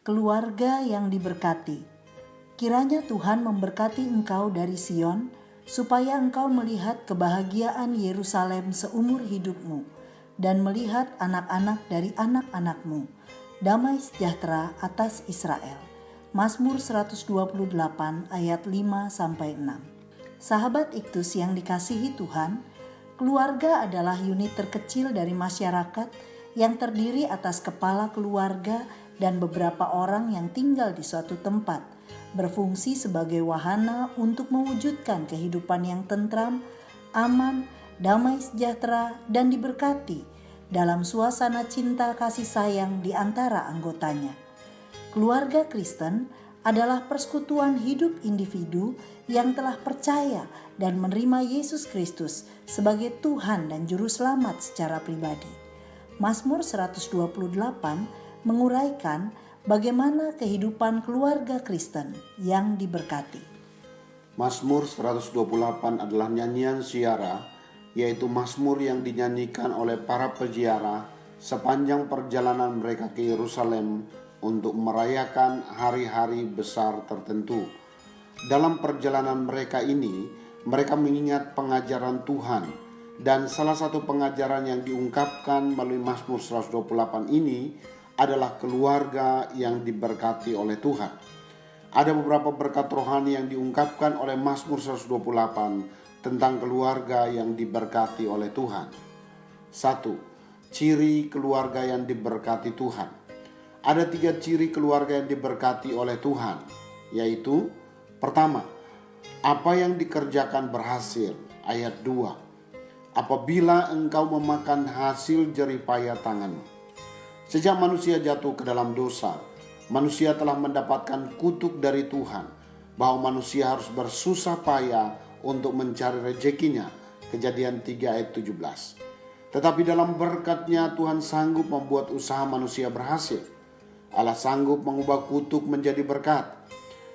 keluarga yang diberkati. Kiranya Tuhan memberkati engkau dari Sion, supaya engkau melihat kebahagiaan Yerusalem seumur hidupmu, dan melihat anak-anak dari anak-anakmu. Damai sejahtera atas Israel. Mazmur 128 ayat 5-6. Sahabat Iktus yang dikasihi Tuhan, keluarga adalah unit terkecil dari masyarakat yang terdiri atas kepala keluarga dan beberapa orang yang tinggal di suatu tempat, berfungsi sebagai wahana untuk mewujudkan kehidupan yang tentram, aman, damai sejahtera, dan diberkati dalam suasana cinta kasih sayang di antara anggotanya. Keluarga Kristen adalah persekutuan hidup individu yang telah percaya dan menerima Yesus Kristus sebagai Tuhan dan Juru Selamat secara pribadi. Mazmur 128 menguraikan bagaimana kehidupan keluarga Kristen yang diberkati. Mazmur 128 adalah nyanyian ziarah, yaitu mazmur yang dinyanyikan oleh para peziarah sepanjang perjalanan mereka ke Yerusalem untuk merayakan hari-hari besar tertentu. Dalam perjalanan mereka ini, mereka mengingat pengajaran Tuhan, dan salah satu pengajaran yang diungkapkan melalui Mazmur 128 ini adalah keluarga yang diberkati oleh Tuhan. Ada beberapa berkat rohani yang diungkapkan oleh Mazmur 128 tentang keluarga yang diberkati oleh Tuhan. 1. Ciri keluarga yang diberkati Tuhan. Ada 3 ciri keluarga yang diberkati oleh Tuhan, yaitu pertama, apa yang dikerjakan berhasil. Ayat 2. Apabila engkau memakan hasil jerih payah tanganmu. Sejak manusia jatuh ke dalam dosa, manusia telah mendapatkan kutuk dari Tuhan, bahwa manusia harus bersusah payah untuk mencari rezekinya. Kejadian 3 ayat 17. Tetapi dalam berkat-Nya Tuhan sanggup membuat usaha manusia berhasil. Allah sanggup mengubah kutuk menjadi berkat.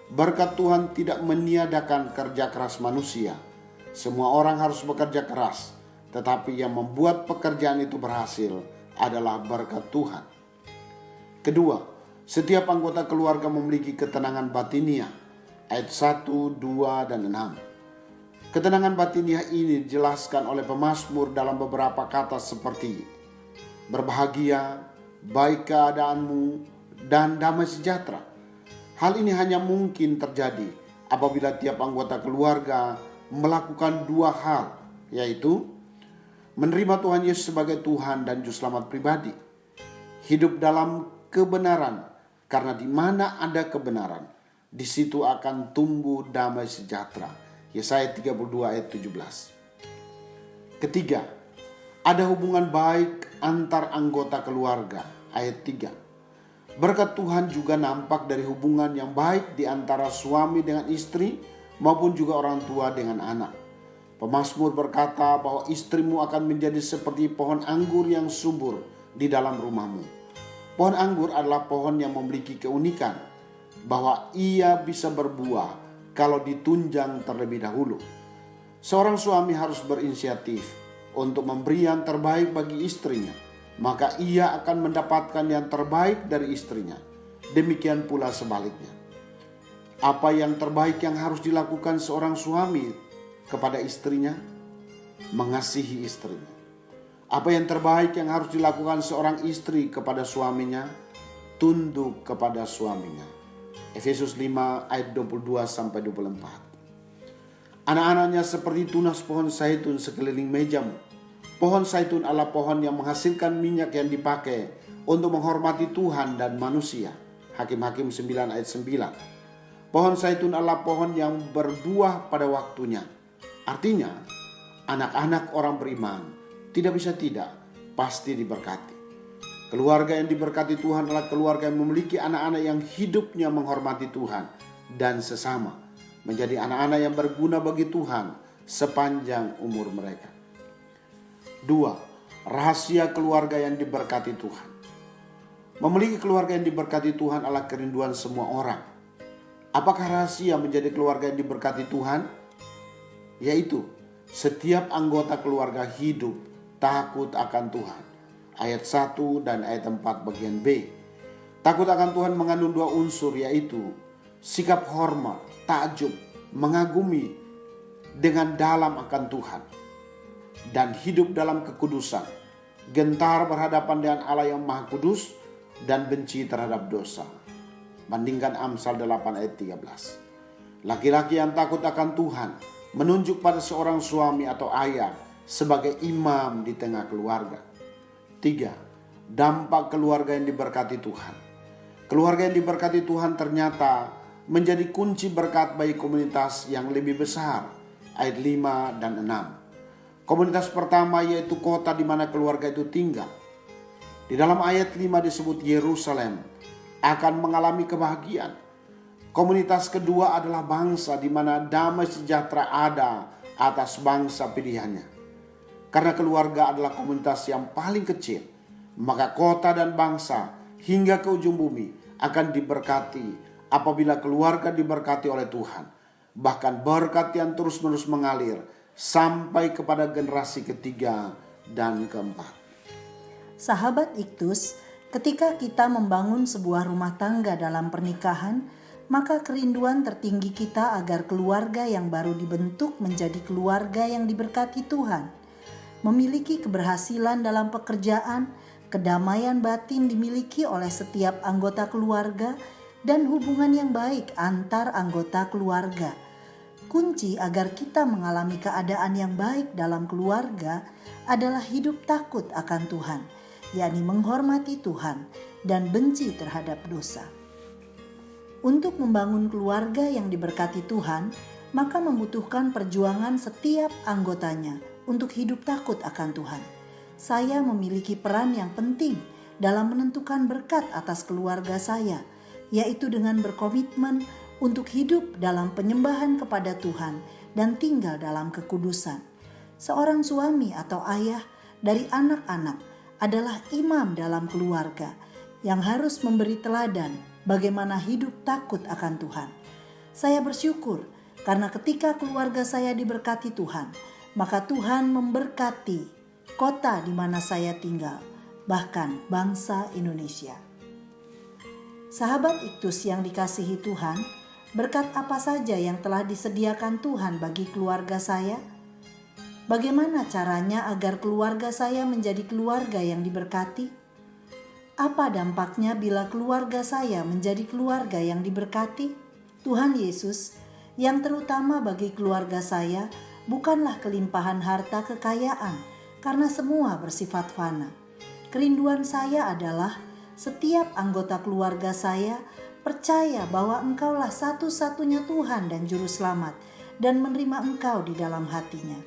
Berkat Tuhan tidak meniadakan kerja keras manusia. Semua orang harus bekerja keras, tetapi yang membuat pekerjaan itu berhasil adalah berkat Tuhan. Kedua, setiap anggota keluarga memiliki ketenangan batiniah. Ayat 1, 2, dan 6. Ketenangan batiniah ini dijelaskan oleh pemazmur dalam beberapa kata seperti berbahagia, baik keadaanmu, dan damai sejahtera. Hal ini hanya mungkin terjadi apabila tiap anggota keluarga melakukan 2 hal, yaitu menerima Tuhan Yesus sebagai Tuhan dan Juru Selamat pribadi, hidup dalam kebenaran, karena di mana ada kebenaran, di situ akan tumbuh damai sejahtera. Yesaya 32 ayat 17. Ketiga, ada hubungan baik antar anggota keluarga. Ayat 3. Berkat Tuhan juga nampak dari hubungan yang baik di antara suami dengan istri maupun juga orang tua dengan anak. Pemazmur berkata bahwa istrimu akan menjadi seperti pohon anggur yang subur di dalam rumahmu. Pohon anggur adalah pohon yang memiliki keunikan bahwa ia bisa berbuah kalau ditunjang terlebih dahulu. Seorang suami harus berinisiatif untuk memberi yang terbaik bagi istrinya, maka ia akan mendapatkan yang terbaik dari istrinya. Demikian pula sebaliknya. Apa yang terbaik yang harus dilakukan seorang suami kepada istrinya? Mengasihi istrinya. Apa yang terbaik yang harus dilakukan seorang istri kepada suaminya? Tunduk kepada suaminya. Efesus 5 ayat 22-24. Anak-anaknya seperti tunas pohon zaitun sekeliling mejamu. Pohon zaitun adalah pohon yang menghasilkan minyak yang dipakai untuk menghormati Tuhan dan manusia. Hakim-Hakim 9 ayat 9. Pohon zaitun adalah pohon yang berbuah pada waktunya. Artinya, anak-anak orang beriman tidak bisa tidak pasti diberkati. Keluarga yang diberkati Tuhan adalah keluarga yang memiliki anak-anak yang hidupnya menghormati Tuhan dan sesama, menjadi anak-anak yang berguna bagi Tuhan sepanjang umur mereka. 2. Rahasia keluarga yang diberkati Tuhan. Memiliki keluarga yang diberkati Tuhan adalah kerinduan semua orang. Apakah rahasia menjadi keluarga yang diberkati Tuhan? Yaitu setiap anggota keluarga hidup takut akan Tuhan. Ayat 1 dan ayat 4 bagian B. Takut akan Tuhan mengandung dua unsur, yaitu sikap hormat, takjub, mengagumi dengan dalam akan Tuhan, dan hidup dalam kekudusan, gentar berhadapan dengan Allah yang Maha Kudus, dan benci terhadap dosa. Bandingkan Amsal 8 ayat 13. Laki-laki yang takut akan Tuhan menunjuk pada seorang suami atau ayah sebagai imam di tengah keluarga. 3. Dampak keluarga yang diberkati Tuhan. Keluarga yang diberkati Tuhan ternyata menjadi kunci berkat bagi komunitas yang lebih besar. Ayat 5 dan 6. Komunitas pertama yaitu kota di mana keluarga itu tinggal. Di dalam ayat 5 disebut Yerusalem akan mengalami kebahagiaan. Komunitas kedua adalah bangsa di mana damai sejahtera ada atas bangsa pilihannya. Karena keluarga adalah komunitas yang paling kecil, maka kota dan bangsa hingga ke ujung bumi akan diberkati apabila keluarga diberkati oleh Tuhan. Bahkan berkat yang terus-menerus mengalir sampai kepada generasi ketiga dan keempat. Sahabat Iktus, ketika kita membangun sebuah rumah tangga dalam pernikahan, maka kerinduan tertinggi kita agar keluarga yang baru dibentuk menjadi keluarga yang diberkati Tuhan. Memiliki keberhasilan dalam pekerjaan, kedamaian batin dimiliki oleh setiap anggota keluarga, dan hubungan yang baik antar anggota keluarga. Kunci agar kita mengalami keadaan yang baik dalam keluarga adalah hidup takut akan Tuhan, yakni menghormati Tuhan dan benci terhadap dosa. Untuk membangun keluarga yang diberkati Tuhan, maka membutuhkan perjuangan setiap anggotanya untuk hidup takut akan Tuhan. Saya memiliki peran yang penting dalam menentukan berkat atas keluarga saya, yaitu dengan berkomitmen untuk hidup dalam penyembahan kepada Tuhan dan tinggal dalam kekudusan. Seorang suami atau ayah dari anak-anak adalah imam dalam keluarga yang harus memberi teladan bagaimana hidup takut akan Tuhan. Saya bersyukur karena ketika keluarga saya diberkati Tuhan, maka Tuhan memberkati kota di mana saya tinggal, bahkan bangsa Indonesia. Sahabat Iktus yang dikasihi Tuhan, berkat apa saja yang telah disediakan Tuhan bagi keluarga saya? Bagaimana caranya agar keluarga saya menjadi keluarga yang diberkati? Apa dampaknya bila keluarga saya menjadi keluarga yang diberkati? Tuhan Yesus, yang terutama bagi keluarga saya, bukanlah kelimpahan harta kekayaan, karena semua bersifat fana. Kerinduan saya adalah setiap anggota keluarga saya percaya bahwa Engkaulah satu-satunya Tuhan dan Juru Selamat, dan menerima Engkau di dalam hatinya.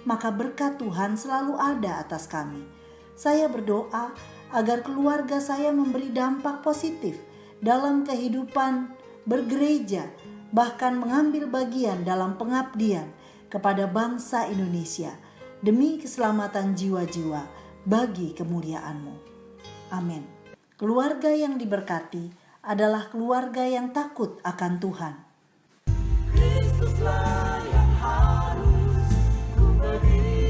Maka berkat Tuhan selalu ada atas kami. Saya berdoa agar keluarga saya memberi dampak positif dalam kehidupan bergereja, bahkan mengambil bagian dalam pengabdian kepada bangsa Indonesia demi keselamatan jiwa-jiwa bagi kemuliaan-Mu. Amin. Keluarga yang diberkati adalah keluarga yang takut akan Tuhan. Kristuslah yang harus ku beri.